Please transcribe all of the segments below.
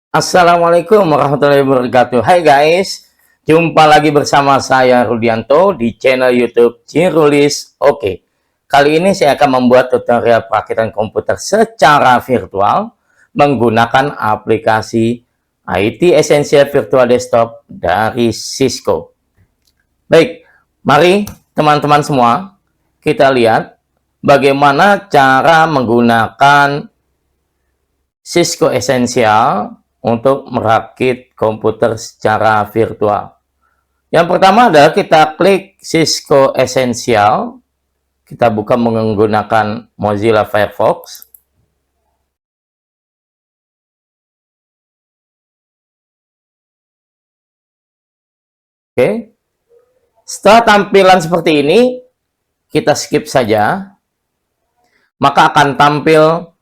Assalamualaikum warahmatullahi wabarakatuh. Hai guys, jumpa lagi bersama saya Rudianto di channel YouTube Cirulis. Oke, kali ini saya akan membuat tutorial perakitan komputer secara virtual menggunakan aplikasi IT Essential Virtual Desktop dari Cisco. Baik, mari teman-teman semua kita lihat bagaimana cara menggunakan Cisco Essential untuk merakit komputer secara virtual. Yang pertama adalah kita klik Cisco Essential. Kita buka menggunakan Mozilla Firefox. Oke. Setelah tampilan seperti ini, kita skip saja. Maka akan tampil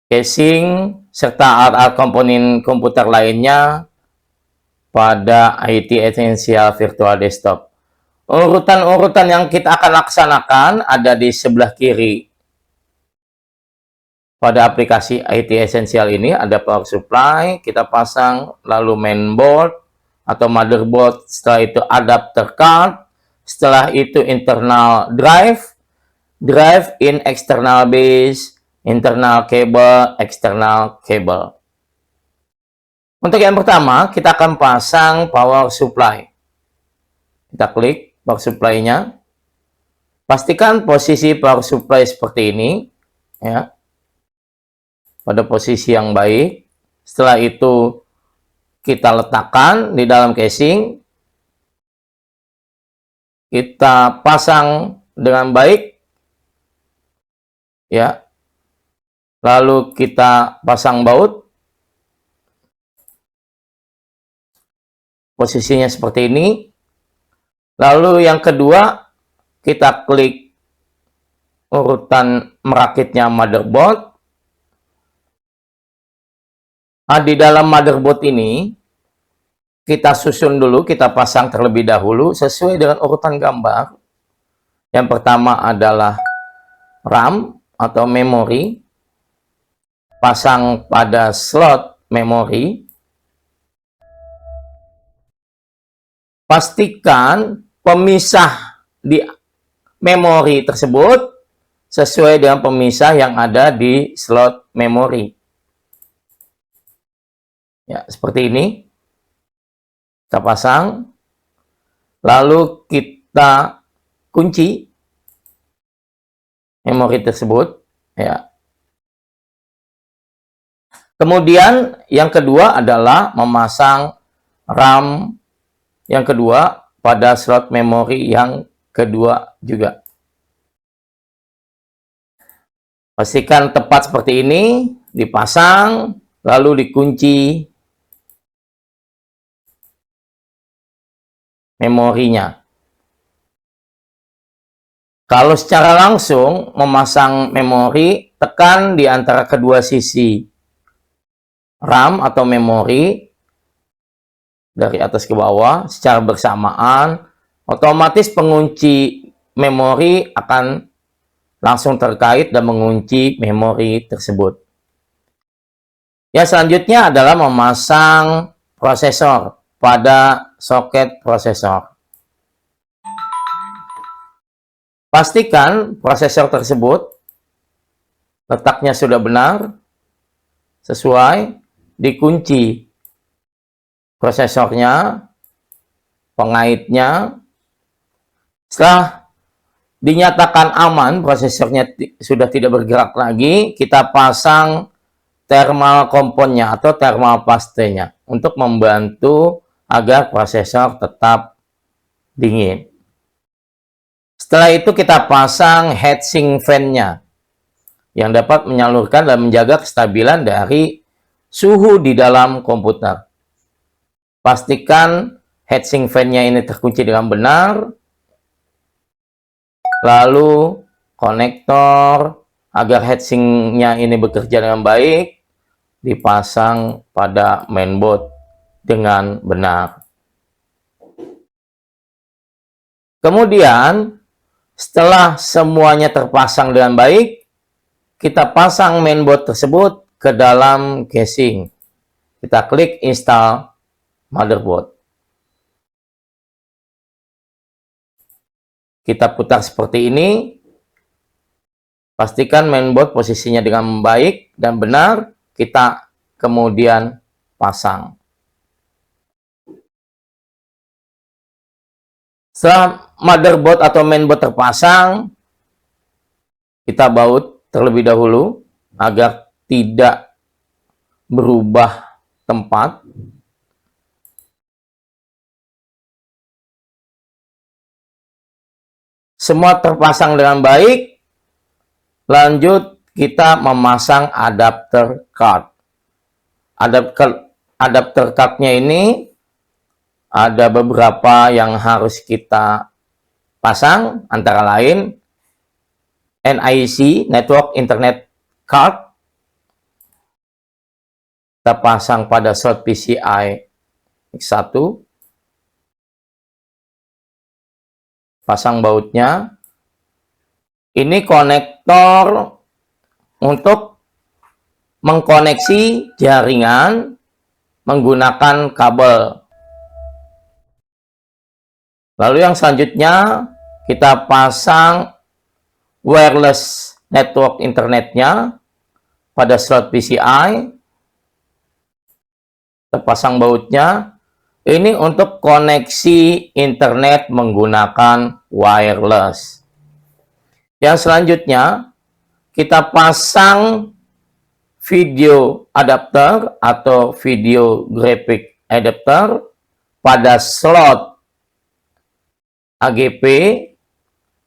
casing serta alat-alat komponen komputer lainnya pada IT Essential Virtual Desktop. Urutan-urutan yang kita akan laksanakan ada di sebelah kiri. Pada aplikasi IT Essential ini ada power supply, kita pasang, lalu mainboard atau motherboard, setelah itu adapter card, setelah itu internal drive, drive in external base, internal cable, external cable. Untuk yang pertama, kita akan pasang power supply. Kita klik power supply-nya. Pastikan posisi power supply seperti ini, ya, pada posisi yang baik. Setelah itu, kita letakkan di dalam casing. Kita pasang dengan baik, ya. Lalu kita pasang baut. Posisinya seperti ini. Lalu yang kedua, kita klik urutan merakitnya motherboard. Nah, di dalam motherboard ini, kita susun dulu, kita pasang terlebih dahulu sesuai dengan urutan gambar. Yang pertama adalah RAM atau memori. Pasang pada slot memori. Pastikan pemisah di memori tersebut sesuai dengan pemisah yang ada di slot memori. Ya, seperti ini. Kita pasang. Lalu kita kunci memori tersebut. Ya. Kemudian yang kedua adalah memasang RAM yang kedua pada slot memori yang kedua juga. Pastikan tepat seperti ini, dipasang, lalu dikunci memorinya. Kalau secara langsung memasang memori, tekan di antara kedua sisi RAM atau memori dari atas ke bawah secara bersamaan, otomatis pengunci memori akan langsung terkait dan mengunci memori tersebut. Yang selanjutnya adalah memasang prosesor pada soket prosesor. Pastikan prosesor tersebut letaknya sudah benar, sesuai, dikunci prosesornya, pengaitnya. Setelah dinyatakan aman, prosesornya sudah tidak bergerak lagi, kita pasang thermal component-nya atau thermal paste-nya untuk membantu agar prosesor tetap dingin. Setelah itu kita pasang heatsink fan-nya yang dapat menyalurkan dan menjaga kestabilan dari suhu di dalam komputer. Pastikan heatsink fan-nya ini terkunci dengan benar. Lalu konektor agar heatsink-nya ini bekerja dengan baik dipasang pada mainboard dengan benar. Kemudian setelah semuanya terpasang dengan baik, kita pasang mainboard tersebut ke dalam casing. Kita klik install motherboard. Kita putar seperti ini. Pastikan mainboard posisinya dengan baik dan benar. Kita kemudian pasang. Setelah motherboard atau mainboard terpasang, kita baut terlebih dahulu agar tidak berubah tempat. Semua terpasang dengan baik. Lanjut kita memasang adapter card. Adapter cardnya ini ada beberapa yang harus kita pasang, antara lain NIC, Network Internet Card. Kita pasang pada slot PCI X1. Pasang bautnya. Ini konektor untuk mengkoneksi jaringan menggunakan kabel. Lalu yang selanjutnya kita pasang wireless network internetnya pada slot PCI. Kita pasang bautnya. Ini untuk koneksi internet menggunakan wireless. Yang selanjutnya kita pasang video adapter atau video graphic adapter pada slot AGP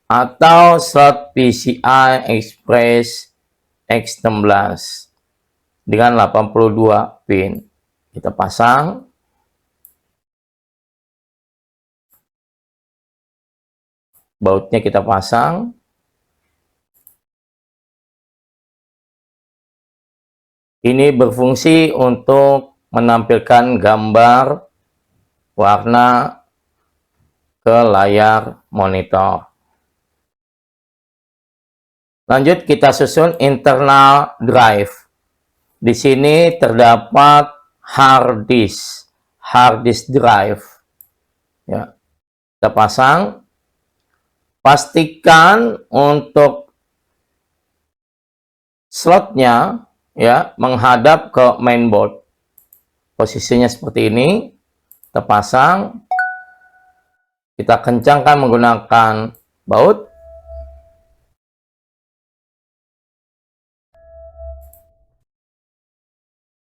atau slot PCI Express X16 dengan 82 pin. Kita pasang. Bautnya kita pasang. Ini berfungsi untuk menampilkan gambar warna ke layar monitor. Lanjut kita susun internal drive. Di sini terdapat hard disk drive. Ya. Kita pasang. Pastikan untuk slotnya ya menghadap ke mainboard. Posisinya seperti ini. Kita pasang. Kita kencangkan menggunakan baut.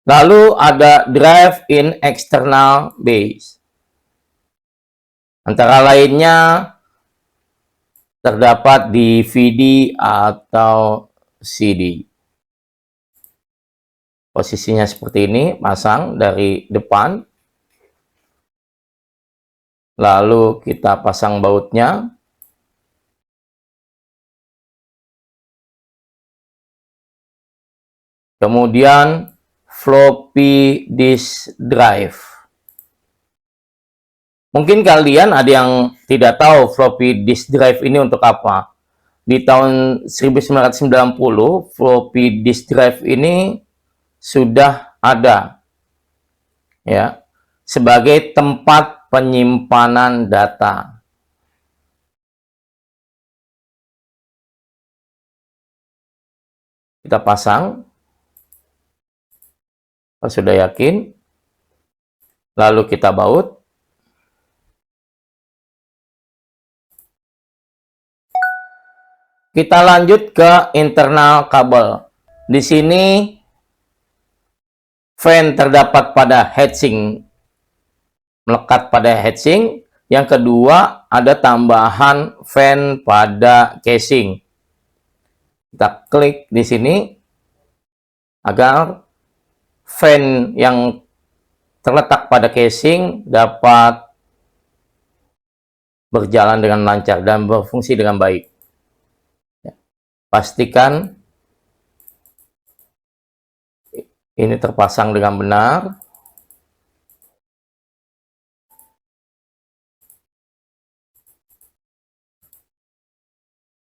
Lalu ada drive in external base. Antara lainnya terdapat DVD atau CD. Posisinya seperti ini, pasang dari depan. Lalu kita pasang bautnya. Kemudian floppy disk drive. Mungkin kalian ada yang tidak tahu floppy disk drive ini untuk apa. Di tahun 1990, floppy disk drive ini sudah ada ya sebagai tempat penyimpanan data. Kita pasang. Kalau sudah yakin, lalu kita baut. Kita lanjut ke internal kabel. Di sini fan terdapat pada heatsink, melekat pada heatsink. Yang kedua, ada tambahan fan pada casing. Kita klik di sini agar fan yang terletak pada casing dapat berjalan dengan lancar dan berfungsi dengan baik. Pastikan ini terpasang dengan benar.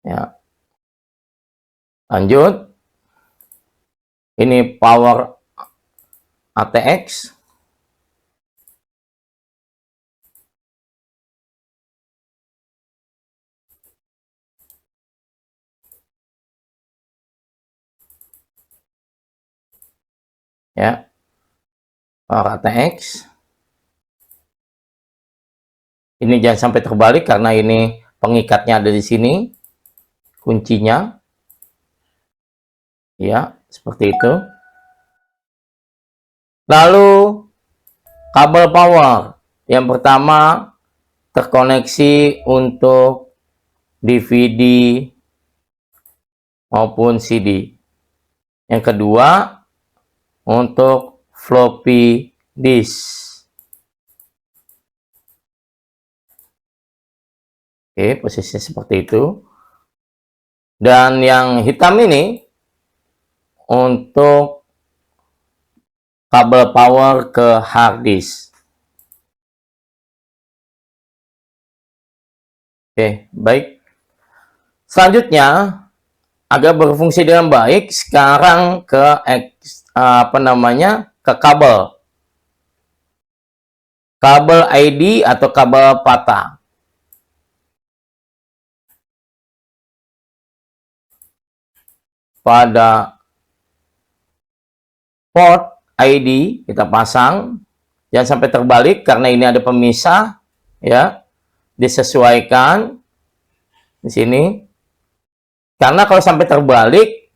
Ya. Lanjut. Ini power ATX. Ya, power ATX. Ini jangan sampai terbalik karena ini pengikatnya ada di sini, kuncinya. Ya, seperti itu. Lalu kabel power. Yang pertama terkoneksi untuk DVD maupun CD. Yang kedua untuk floppy disk. Oke, posisinya seperti itu. Dan yang hitam ini untuk kabel power ke hard disk. Oke, baik. Selanjutnya, agar berfungsi dengan baik, sekarang ke ke kabel. Kabel ID atau kabel PATA. Pada port ID kita pasang, jangan sampai terbalik karena ini ada pemisah, ya. Disesuaikan di sini. Karena kalau sampai terbalik,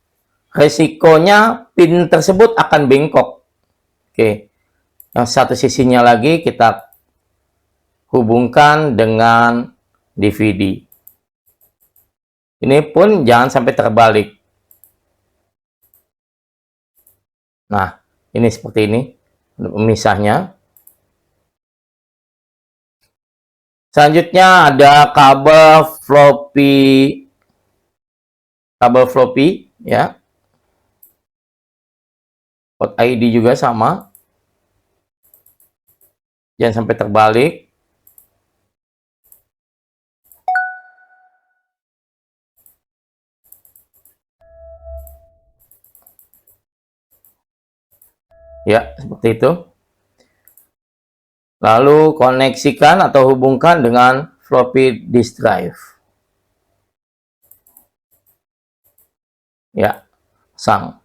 resikonya pin tersebut akan bengkok. Oke. Yang satu sisinya lagi kita hubungkan dengan DVD. Ini pun jangan sampai terbalik. Nah, ini seperti ini pemisahnya. Selanjutnya ada kabel floppy, ya. Port ID juga sama. Jangan sampai terbalik. Ya, seperti itu. Lalu koneksikan atau hubungkan dengan floppy disk drive. Ya, pasang.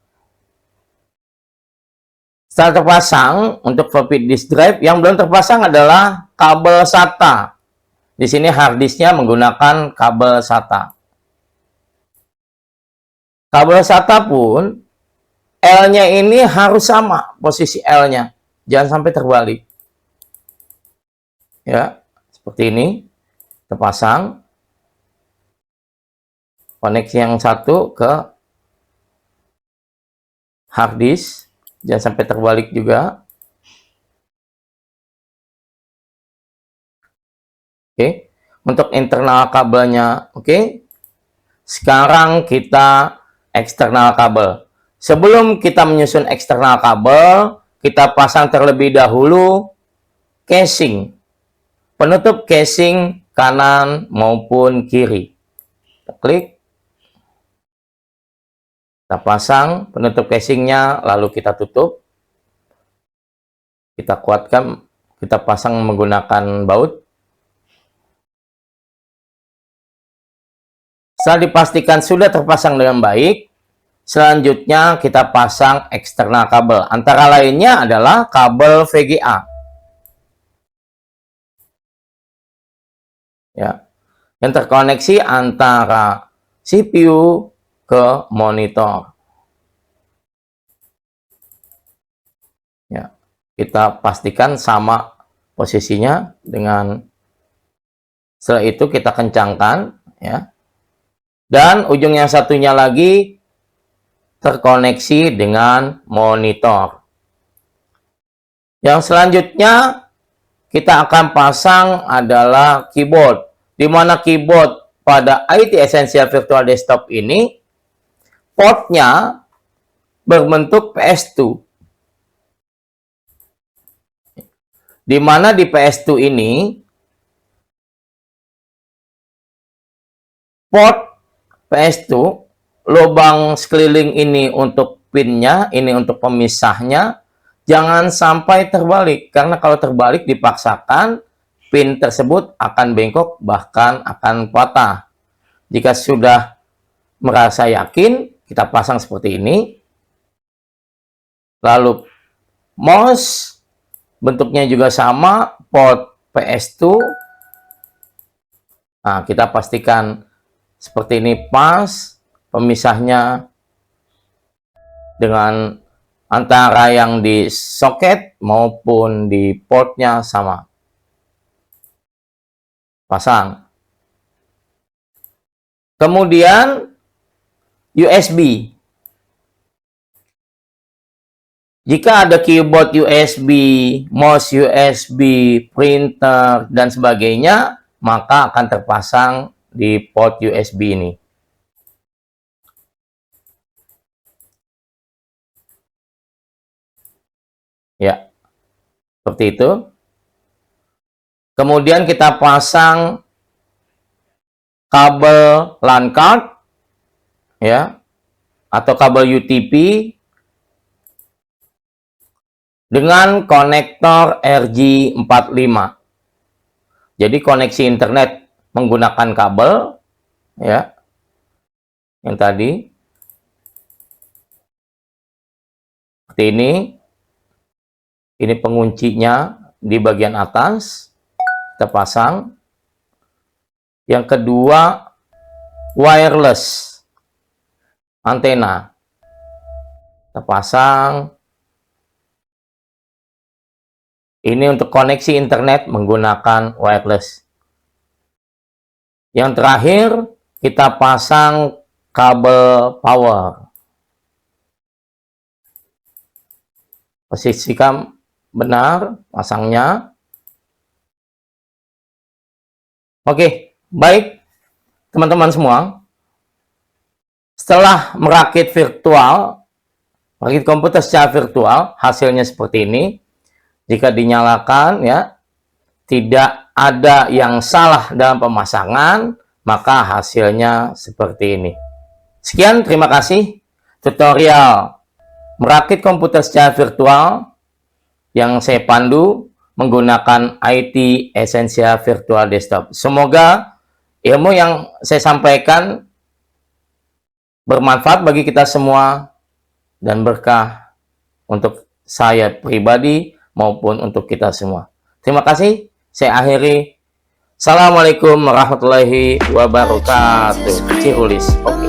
Setelah terpasang, untuk floppy disk drive, yang belum terpasang adalah kabel SATA. Di sini hard disknya menggunakan kabel SATA. Kabel SATA pun L-nya ini harus sama posisi L-nya. Jangan sampai terbalik. Ya, seperti ini. Terpasang. Koneksi yang satu ke hard disk. Jangan sampai terbalik juga. Oke. Untuk internal kabelnya, oke. Sekarang kita eksternal kabel. Sebelum kita menyusun eksternal kabel, kita pasang terlebih dahulu casing. Penutup casing kanan maupun kiri. Kita klik. Kita pasang penutup casingnya, lalu kita tutup. Kita kuatkan, kita pasang menggunakan baut. Setelah dipastikan sudah terpasang dengan baik, selanjutnya kita pasang eksternal kabel. Antara lainnya adalah kabel VGA. Ya, yang terkoneksi antara CPU ke monitor. Ya, kita pastikan sama posisinya dengan, setelah itu kita kencangkan, ya. Dan ujung yang satunya lagi terkoneksi dengan monitor. Yang selanjutnya kita akan pasang adalah keyboard. Di mana keyboard pada IT Essential Virtual Desktop ini portnya berbentuk PS2. Di mana di PS2 ini port PS2 lubang sekeliling ini untuk pinnya, ini untuk pemisahnya. Jangan sampai terbalik, karena kalau terbalik dipaksakan, pin tersebut akan bengkok, bahkan akan patah. Jika sudah merasa yakin, kita pasang seperti ini. Lalu mouse, bentuknya juga sama, port PS2. Nah, kita pastikan seperti ini pas, pemisahnya dengan antara yang di soket maupun di portnya sama. Pasang. Kemudian USB. Jika ada keyboard USB, mouse USB, printer, dan sebagainya, maka akan terpasang di port USB ini. Ya, seperti itu. Kemudian kita pasang kabel LAN card, ya, atau kabel UTP dengan konektor RJ45. Jadi koneksi internet menggunakan kabel, ya, yang tadi seperti ini. Ini penguncinya di bagian atas, kita pasang. Yang kedua, wireless antena, kita pasang. Ini untuk koneksi internet menggunakan wireless. Yang terakhir, kita pasang kabel power. Posisikan benar pasangnya. Oke, baik teman-teman semua. Setelah merakit komputer secara virtual, hasilnya seperti ini. Jika dinyalakan, ya, tidak ada yang salah dalam pemasangan, maka hasilnya seperti ini. Sekian, terima kasih tutorial merakit komputer secara virtual yang saya pandu menggunakan IT Essential Virtual Desktop. Semoga ilmu yang saya sampaikan bermanfaat bagi kita semua dan berkah untuk saya pribadi maupun untuk kita semua. Terima kasih. Saya akhiri. Assalamualaikum warahmatullahi wabarakatuh. Cirulis. Oke.